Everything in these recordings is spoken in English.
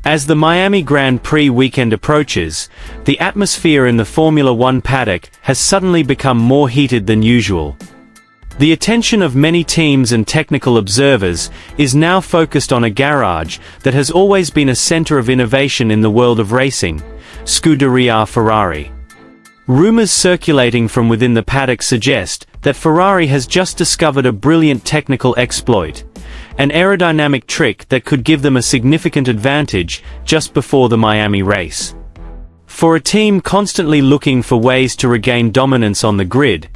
As the Miami Grand Prix weekend approaches, the atmosphere in the Formula One paddock has suddenly become more heated than usual. The attention of many teams and technical observers is now focused on a garage that has always been a center of innovation in the world of racing, Scuderia Ferrari. Rumors circulating from within the paddock suggest that Ferrari has just discovered a brilliant technical exploit, an aerodynamic trick that could give them a significant advantage just before the Miami race. For a team constantly looking for ways to regain dominance on the grid,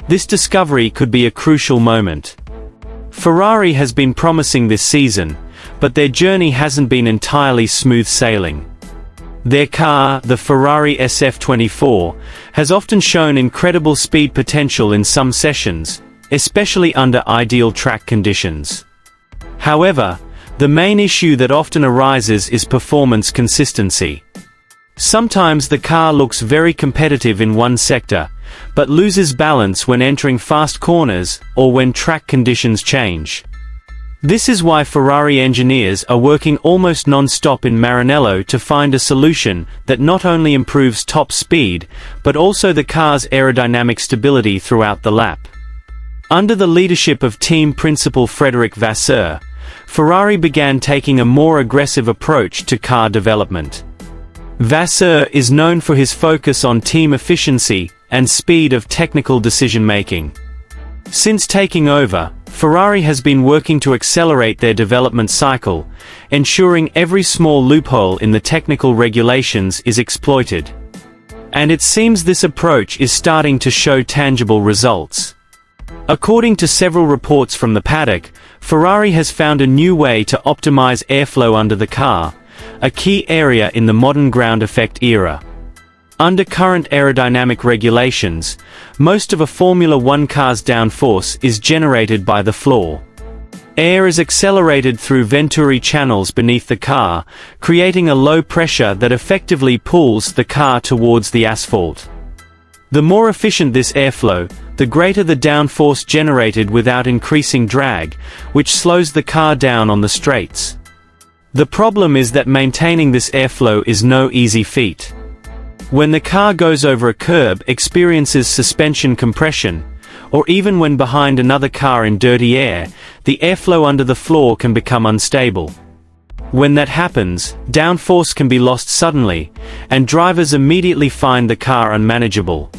this discovery could be a crucial moment. Ferrari has been promising this season, but their journey hasn't been entirely smooth sailing. Their car, the Ferrari SF24, has often shown incredible speed potential in some sessions, especially under ideal track conditions. However, the main issue that often arises is performance consistency. Sometimes the car looks very competitive in one sector, but loses balance when entering fast corners or when track conditions change. This is why Ferrari engineers are working almost non-stop in Maranello to find a solution that not only improves top speed, but also the car's aerodynamic stability throughout the lap. Under the leadership of team principal Frédéric Vasseur, Ferrari began taking a more aggressive approach to car development. Vasseur is known for his focus on team efficiency and speed of technical decision-making. Since taking over, Ferrari has been working to accelerate their development cycle, ensuring every small loophole in the technical regulations is exploited. And it seems this approach is starting to show tangible results. According to several reports from the paddock, Ferrari has found a new way to optimize airflow under the car, a key area in the modern ground effect era. Under current aerodynamic regulations, most of a Formula One car's downforce is generated by the floor. Air is accelerated through venturi channels beneath the car, creating a low pressure that effectively pulls the car towards the asphalt. The more efficient this airflow, the greater the downforce generated without increasing drag, which slows the car down on the straights. The problem is that maintaining this airflow is no easy feat. When the car goes over a curb, experiences suspension compression, or even when behind another car in dirty air, the airflow under the floor can become unstable. When that happens, downforce can be lost suddenly, and drivers immediately find the car unmanageable.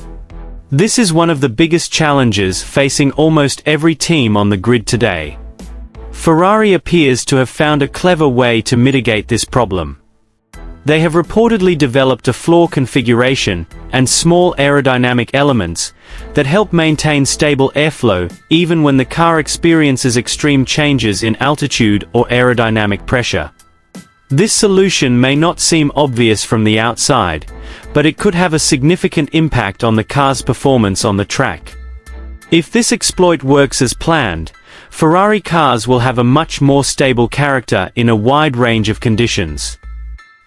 This is one of the biggest challenges facing almost every team on the grid today. Ferrari appears to have found a clever way to mitigate this problem. They have reportedly developed a floor configuration and small aerodynamic elements that help maintain stable airflow even when the car experiences extreme changes in altitude or aerodynamic pressure. This solution may not seem obvious from the outside, but it could have a significant impact on the car's performance on the track. If this exploit works as planned, Ferrari cars will have a much more stable character in a wide range of conditions.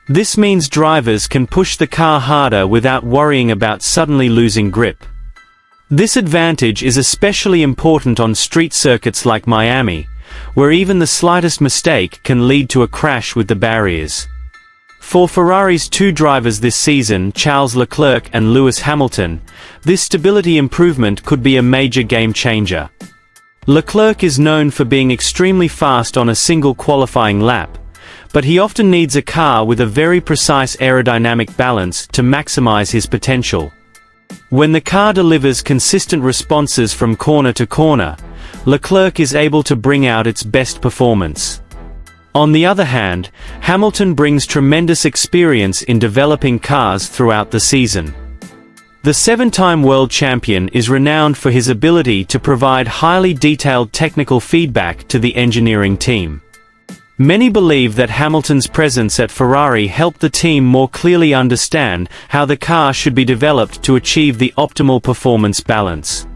This means drivers can push the car harder without worrying about suddenly losing grip. This advantage is especially important on street circuits like Miami, where even the slightest mistake can lead to a crash with the barriers. For Ferrari's two drivers this season, Charles Leclerc and Lewis Hamilton, this stability improvement could be a major game changer. Leclerc is known for being extremely fast on a single qualifying lap, but he often needs a car with a very precise aerodynamic balance to maximize his potential. When the car delivers consistent responses from corner to corner, Leclerc is able to bring out its best performance. On the other hand, Hamilton brings tremendous experience in developing cars throughout the season. The seven-time world champion is renowned for his ability to provide highly detailed technical feedback to the engineering team. Many believe that Hamilton's presence at Ferrari helped the team more clearly understand how the car should be developed to achieve the optimal performance balance.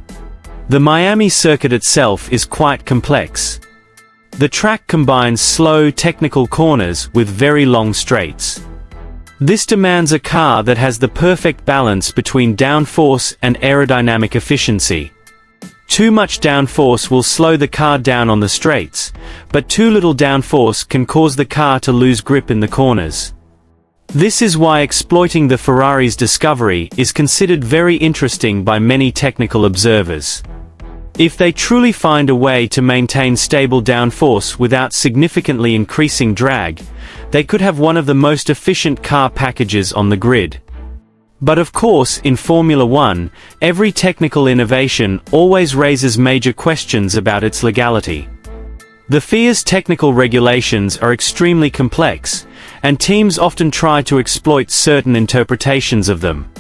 The Miami circuit itself is quite complex. The track combines slow technical corners with very long straights. This demands a car that has the perfect balance between downforce and aerodynamic efficiency. Too much downforce will slow the car down on the straights, but too little downforce can cause the car to lose grip in the corners. This is why exploiting the Ferrari's discovery is considered very interesting by many technical observers. If they truly find a way to maintain stable downforce without significantly increasing drag, they could have one of the most efficient car packages on the grid. But of course, in Formula One, every technical innovation always raises major questions about its legality. The FIA's technical regulations are extremely complex, and teams often try to exploit certain interpretations of them.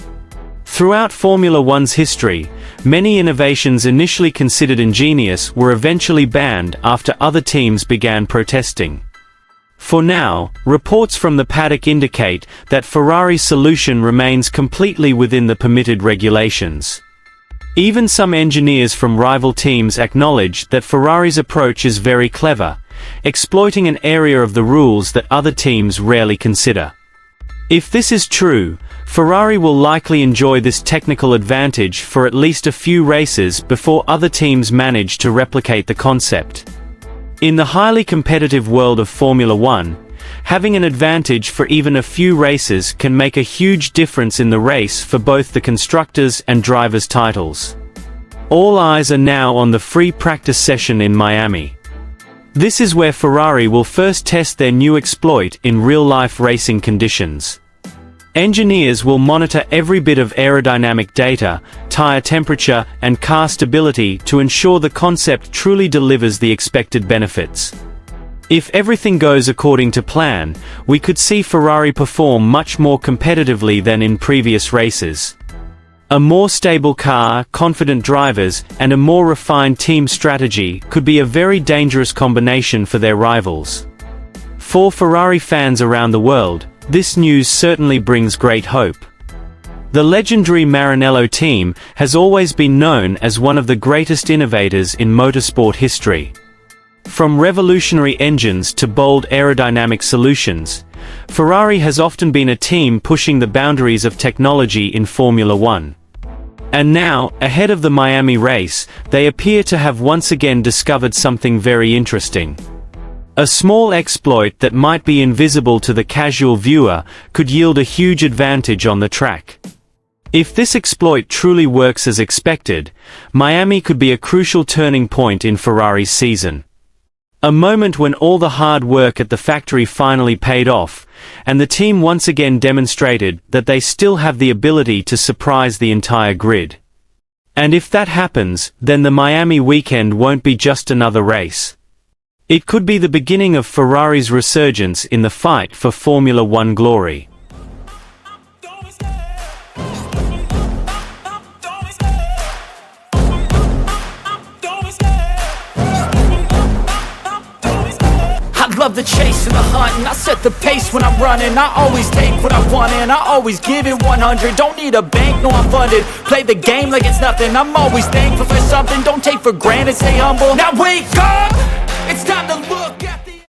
Throughout Formula One's history, many innovations initially considered ingenious were eventually banned after other teams began protesting. For now, reports from the paddock indicate that Ferrari's solution remains completely within the permitted regulations. Even some engineers from rival teams acknowledge that Ferrari's approach is very clever, exploiting an area of the rules that other teams rarely consider. If this is true, Ferrari will likely enjoy this technical advantage for at least a few races before other teams manage to replicate the concept. In the highly competitive world of Formula One, having an advantage for even a few races can make a huge difference in the race for both the constructors' and drivers' titles. All eyes are now on the free practice session in Miami. This is where Ferrari will first test their new exploit in real-life racing conditions. Engineers will monitor every bit of aerodynamic data, tire temperature, and car stability to ensure the concept truly delivers the expected benefits. If everything goes according to plan, we could see Ferrari perform much more competitively than in previous races. A more stable car, confident drivers, and a more refined team strategy could be a very dangerous combination for their rivals. For Ferrari fans around the world, this news certainly brings great hope. The legendary Maranello team has always been known as one of the greatest innovators in motorsport history. From revolutionary engines to bold aerodynamic solutions, Ferrari has often been a team pushing the boundaries of technology in Formula One. And now, ahead of the Miami race, they appear to have once again discovered something very interesting. A small exploit that might be invisible to the casual viewer could yield a huge advantage on the track. If this exploit truly works as expected, Miami could be a crucial turning point in Ferrari's season. A moment when all the hard work at the factory finally paid off, and the team once again demonstrated that they still have the ability to surprise the entire grid. And if that happens, then the Miami weekend won't be just another race. It could be the beginning of Ferrari's resurgence in the fight for Formula One glory. I love the chase and the hunt, and I set the pace when I'm running. I always take what I want and I always give it 100. Don't need a bank, no I'm funded. Play the game like it's nothing. I'm always thankful for something. Don't take for granted, stay humble. Now wake up! It's time to look